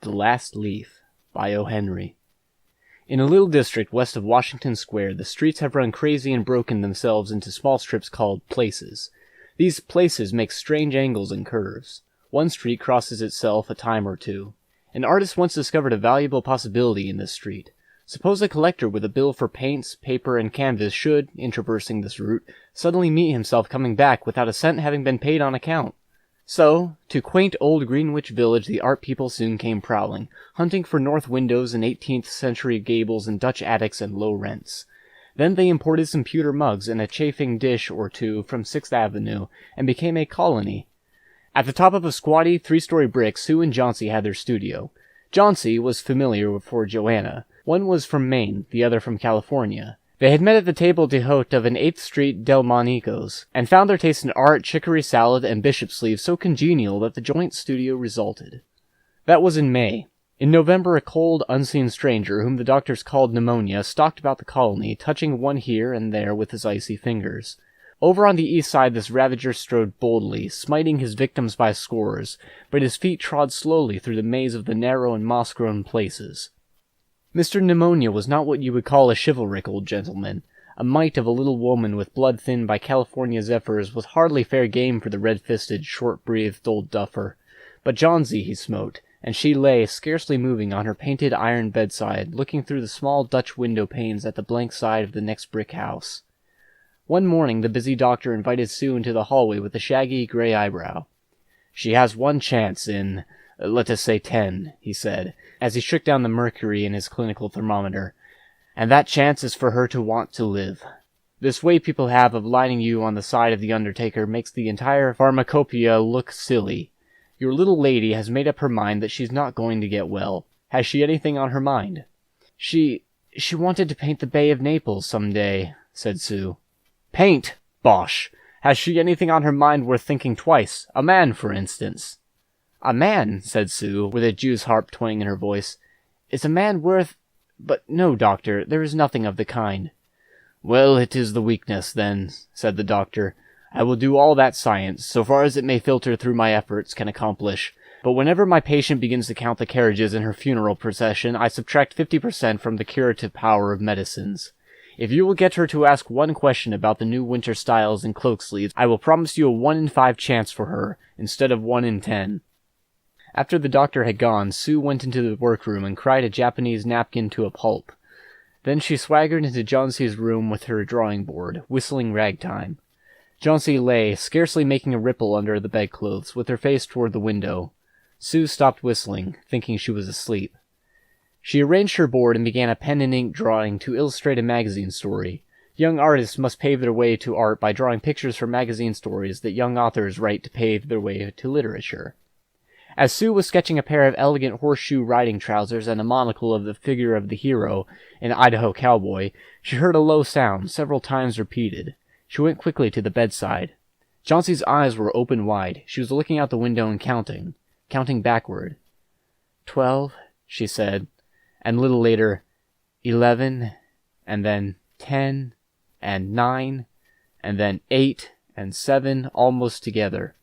The Last Leaf by O. Henry. In a little district west of Washington Square, the streets have run crazy and broken themselves into small strips called places. These places make strange angles and curves. One street crosses itself a time or two. An artist once discovered a valuable possibility in this street. Suppose a collector with a bill for paints, paper, and canvas should, in traversing this route, suddenly meet himself coming back without a cent having been paid on account. So, to quaint old Greenwich Village the art people soon came prowling, hunting for north windows and 18th century gables and Dutch attics and low rents. Then they imported some pewter mugs and a chafing dish or two from 6th Avenue, and became a colony. At the top of a squatty, 3-story brick, Sue and Jauncey had their studio. Jauncey was familiar for Joanna. One was from Maine, the other from California. They had met at the table d'hôte of an 8th Street Delmonico's, and found their taste in art, chicory salad, and bishop sleeves so congenial that the joint studio resulted. That was in May. In November, a cold, unseen stranger, whom the doctors called Pneumonia, stalked about the colony, touching one here and there with his icy fingers. Over on the east side this ravager strode boldly, smiting his victims by scores, but his feet trod slowly through the maze of the narrow and moss-grown places. Mr. Pneumonia was not what you would call a chivalric old gentleman. A mite of a little woman with blood thinned by California zephyrs was hardly fair game for the red-fisted, short-breathed old duffer. But Jauncey he smote, and she lay, scarcely moving, on her painted iron bedside, looking through the small Dutch window panes at the blank side of the next brick house. One morning the busy doctor invited Sue into the hallway with a shaggy gray eyebrow. "She has one chance in, let us say 10, he said, as he shook down the mercury in his clinical thermometer. "And that chance is for her to want to live. This way people have of lining you on the side of the undertaker makes the entire pharmacopoeia look silly. Your little lady has made up her mind that she's not going to get well. Has she anything on her mind?" She wanted to paint the Bay of Naples some day," said Sue. "Paint? Bosh! Has she anything on her mind worth thinking twice? A man, for instance?" "A man," said Sue, with a Jew's harp twang in her voice. "Is a man worth— But no, doctor, there is nothing of the kind." "Well, it is the weakness, then," said the doctor. "I will do all that science, so far as it may filter through my efforts, can accomplish. But whenever my patient begins to count the carriages in her funeral procession, I subtract 50% from the curative power of medicines. If you will get her to ask one question about the new winter styles and cloak sleeves, I will promise you a 1 in 5 chance for her, instead of 1 in 10. After the doctor had gone, Sue went into the workroom and cried a Japanese napkin to a pulp. Then she swaggered into Jauncey's room with her drawing board, whistling ragtime. Jauncey lay, scarcely making a ripple under the bedclothes, with her face toward the window. Sue stopped whistling, thinking she was asleep. She arranged her board and began a pen-and-ink drawing to illustrate a magazine story. Young artists must pave their way to art by drawing pictures for magazine stories that young authors write to pave their way to literature. As Sue was sketching a pair of elegant horseshoe riding trousers and a monocle of the figure of the hero, an Idaho cowboy, she heard a low sound, several times repeated. She went quickly to the bedside. Jauncey's eyes were open wide. She was looking out the window and counting backward. 12, she said, and a little later, 11, and then 10, and 9, and then 8, and 7, almost together.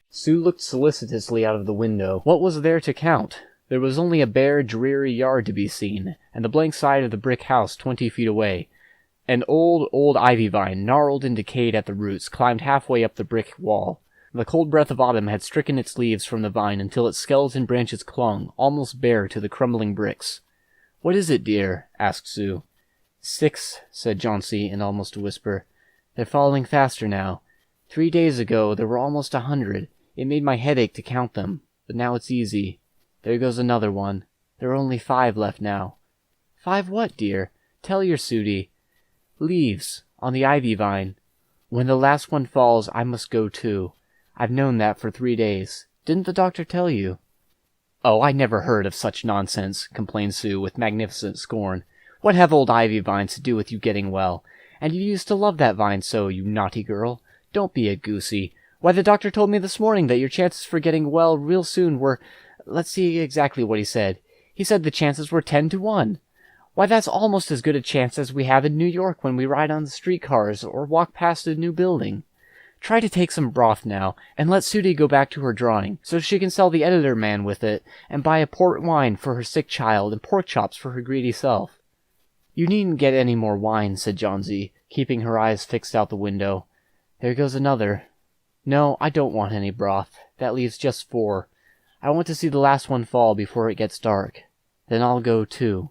Sue looked solicitously out of the window. What was there to count? There was only a bare, dreary yard to be seen, and the blank side of the brick house 20 feet away. An old ivy vine, gnarled and decayed at the roots, climbed halfway up the brick wall. The cold breath of autumn had stricken its leaves from the vine until its skeleton branches clung, almost bare, to the crumbling bricks. "What is it, dear?" asked Sue. 6, said Jauncey in almost a whisper. "They're falling faster now. 3 days ago there were almost 100. It made my head ache to count them, but now it's easy. There goes another one. There are only 5 left now." "5 what, dear? Tell your Sudie." "Leaves, on the ivy vine. When the last one falls, I must go too. I've known that for 3 days. Didn't the doctor tell you?" "Oh, I never heard of such nonsense," complained Sue with magnificent scorn. "What have old ivy vines to do with you getting well? And you used to love that vine so, you naughty girl. Don't be a goosey. Why, the doctor told me this morning that your chances for getting well real soon were— let's see exactly what he said. He said the chances were 10 to 1. Why, that's almost as good a chance as we have in New York when we ride on the streetcars or walk past a new building. Try to take some broth now, and let Sudi go back to her drawing, so she can sell the editor man with it, and buy a port wine for her sick child, and pork chops for her greedy self." "You needn't get any more wine," said Johnsy, keeping her eyes fixed out the window. "There goes another. No, I don't want any broth. That leaves just 4. I want to see the last one fall before it gets dark. Then I'll go too."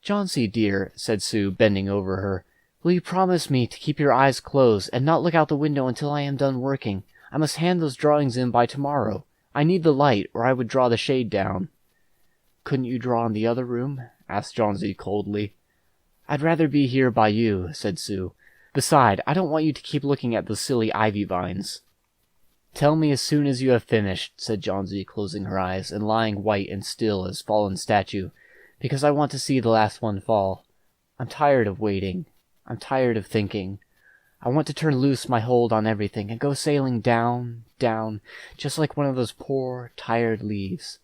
"Johnsy, dear," said Sue, bending over her, "will you promise me to keep your eyes closed and not look out the window until I am done working? I must hand those drawings in by tomorrow. I need the light, or I would draw the shade down." "Couldn't you draw in the other room?" asked Johnsy coldly. "I'd rather be here by you," said Sue. "Beside, I don't want you to keep looking at those silly ivy vines." "Tell me as soon as you have finished," said Johnsy, closing her eyes and lying white and still as fallen statue, "because I want to see the last one fall. I'm tired of waiting. I'm tired of thinking. I want to turn loose my hold on everything and go sailing down, down, just like one of those poor, tired leaves."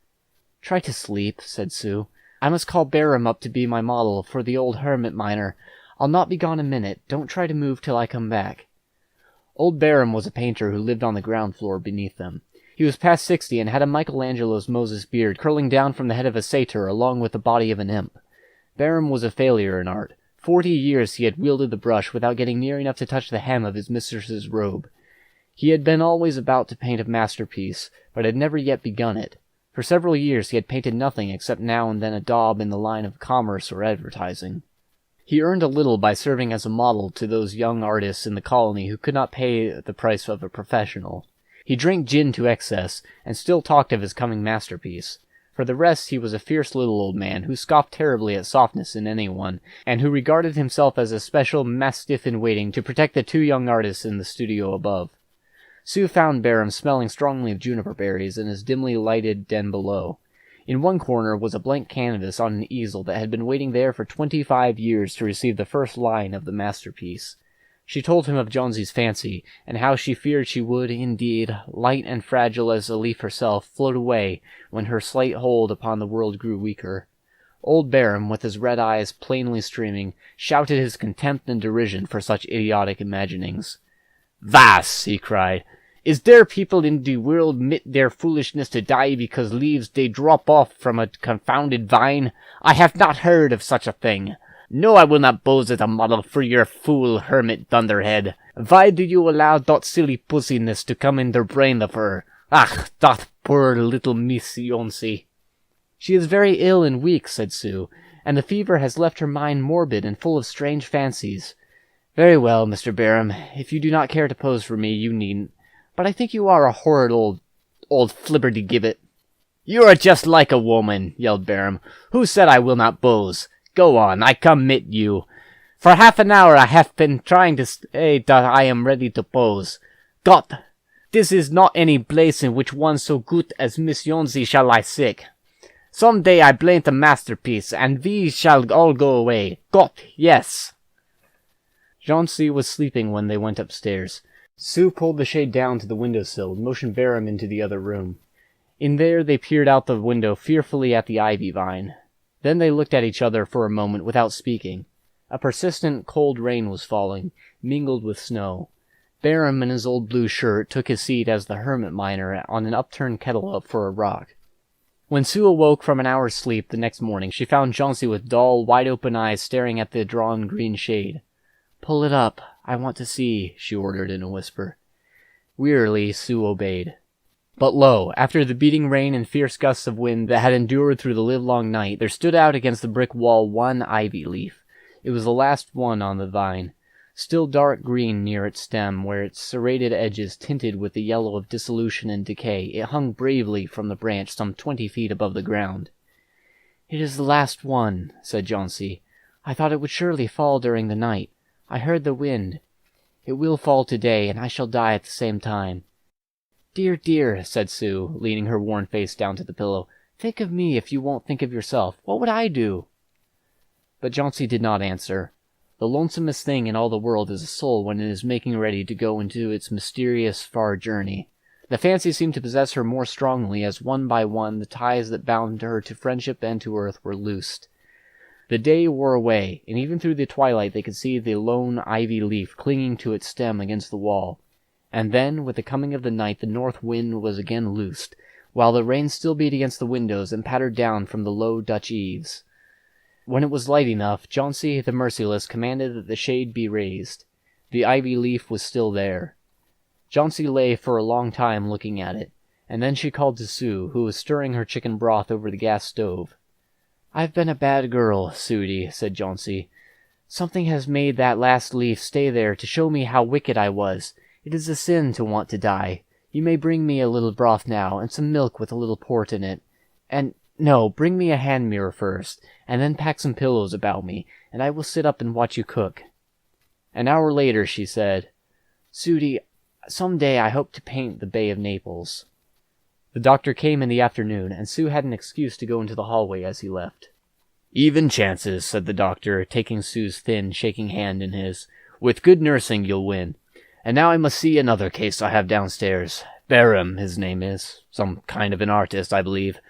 "Try to sleep," said Sue. "I must call Barham up to be my model for the old hermit miner. I'll not be gone a minute. Don't try to move till I come back." Old Barham was a painter who lived on the ground floor beneath them. He was past 60 and had a Michelangelo's Moses beard curling down from the head of a satyr along with the body of an imp. Barham was a failure in art. 40 years he had wielded the brush without getting near enough to touch the hem of his mistress's robe. He had been always about to paint a masterpiece, but had never yet begun it. For several years he had painted nothing except now and then a daub in the line of commerce or advertising. He earned a little by serving as a model to those young artists in the colony who could not pay the price of a professional. He drank gin to excess, and still talked of his coming masterpiece. For the rest, he was a fierce little old man who scoffed terribly at softness in anyone, and who regarded himself as a special mastiff-in-waiting to protect the 2 young artists in the studio above. Sue found Barham smelling strongly of juniper berries in his dimly lighted den below. In one corner was a blank canvas on an easel that had been waiting there for 25 years to receive the first line of the masterpiece. She told him of Jonesy's fancy, and how she feared she would, indeed, light and fragile as a leaf herself, float away when her slight hold upon the world grew weaker. Old Barham, with his red eyes plainly streaming, shouted his contempt and derision for such idiotic imaginings. "Was!" he cried. "Is there people in the world mit their foolishness to die because leaves they drop off from a confounded vine? I have not heard of such a thing. No, I will not pose as a model for your fool hermit thunderhead. Why do you allow dot silly pussiness to come in der brain of her? Ach, dot poor little Miss Yonsey." "She is very ill and weak," said Sue, "and the fever has left her mind morbid and full of strange fancies. Very well, Mr. Barham, if you do not care to pose for me, you needn't. But I think you are a horrid old flibberty-gibbet." "You are just like a woman," yelled Barham. "Who said I will not pose? Go on, I commit you. For half an hour I have been trying to say that I am ready to pose. Gott, this is not any place in which one so good as Miss Yonsey shall lie sick. Some day I paint a masterpiece, and we shall all go away. Gott, yes." Jonsey was sleeping when they went upstairs. Sue pulled the shade down to the windowsill and motioned Barham into the other room. In there they peered out the window fearfully at the ivy vine. Then they looked at each other for a moment without speaking. A persistent cold rain was falling, mingled with snow. Barham, in his old blue shirt, took his seat as the hermit miner on an upturned kettle up for a rock. When Sue awoke from an hour's sleep the next morning, she found Jonsey with dull, wide-open eyes staring at the drawn green shade. "Pull it up. I want to see," she ordered in a whisper. Wearily, Sue obeyed. But lo, after the beating rain and fierce gusts of wind that had endured through the livelong night, there stood out against the brick wall one ivy leaf. It was the last one on the vine, still dark green near its stem, where its serrated edges tinted with the yellow of dissolution and decay. It hung bravely from the branch some 20 feet above the ground. "It is the last one," said Jonsey. "I thought it would surely fall during the night. I heard the wind. It will fall today, and I shall die at the same time." "Dear, dear," said Sue, leaning her worn face down to the pillow. "Think of me if you won't think of yourself. What would I do?" But Jonsey did not answer. The lonesomest thing in all the world is a soul when it is making ready to go into its mysterious far journey. The fancy seemed to possess her more strongly as one by one the ties that bound her to friendship and to earth were loosed. The day wore away, and even through the twilight they could see the lone ivy leaf clinging to its stem against the wall. And then, with the coming of the night, the north wind was again loosed, while the rain still beat against the windows and pattered down from the low Dutch eaves. When it was light enough, Jauncey the Merciless commanded that the shade be raised. The ivy leaf was still there. Jauncey lay for a long time looking at it, and then she called to Sue, who was stirring her chicken broth over the gas stove. "I've been a bad girl, Sudie," said Jauncey. "Something has made that last leaf stay there to show me how wicked I was. It is a sin to want to die. You may bring me a little broth now, and some milk with a little port in it. No, bring me a hand mirror first, and then pack some pillows about me, and I will sit up and watch you cook." An hour later she said, "Sudie, some day I hope to paint the Bay of Naples." The doctor came in the afternoon, and Sue had an excuse to go into the hallway as he left. "Even chances," said the doctor, taking Sue's thin, shaking hand in his. "With good nursing you'll win. And now I must see another case I have downstairs. Barham, his name is. Some kind of an artist, I believe.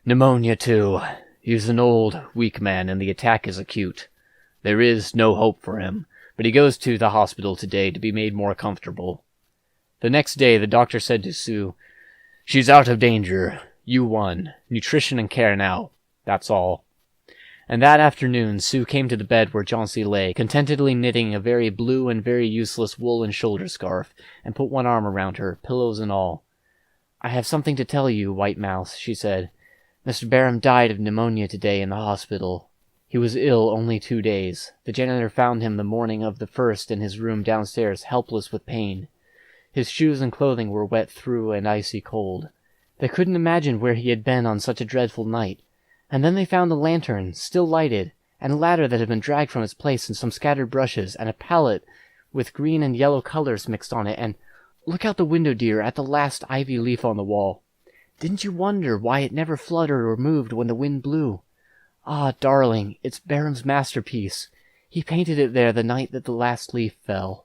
Pneumonia, too. He's an old, weak man, and the attack is acute. There is no hope for him, but he goes to the hospital today to be made more comfortable." The next day the doctor said to Sue, "She's out of danger. You won. Nutrition and care now. That's all." And that afternoon Sue came to the bed where Jauncey lay, contentedly knitting a very blue and very useless woolen shoulder scarf, and put one arm around her, pillows and all. "I have something to tell you, White Mouse," she said. "Mr. Barham died of pneumonia today in the hospital. He was ill only 2 days. The janitor found him the morning of the 1st in his room downstairs, helpless with pain. His shoes and clothing were wet through and icy cold. They couldn't imagine where he had been on such a dreadful night. And then they found a lantern, still lighted, and a ladder that had been dragged from its place, and some scattered brushes, and a palette with green and yellow colors mixed on it, and look out the window, dear, at the last ivy leaf on the wall. Didn't you wonder why it never fluttered or moved when the wind blew? Ah, darling, it's Barham's masterpiece. He painted it there the night that the last leaf fell."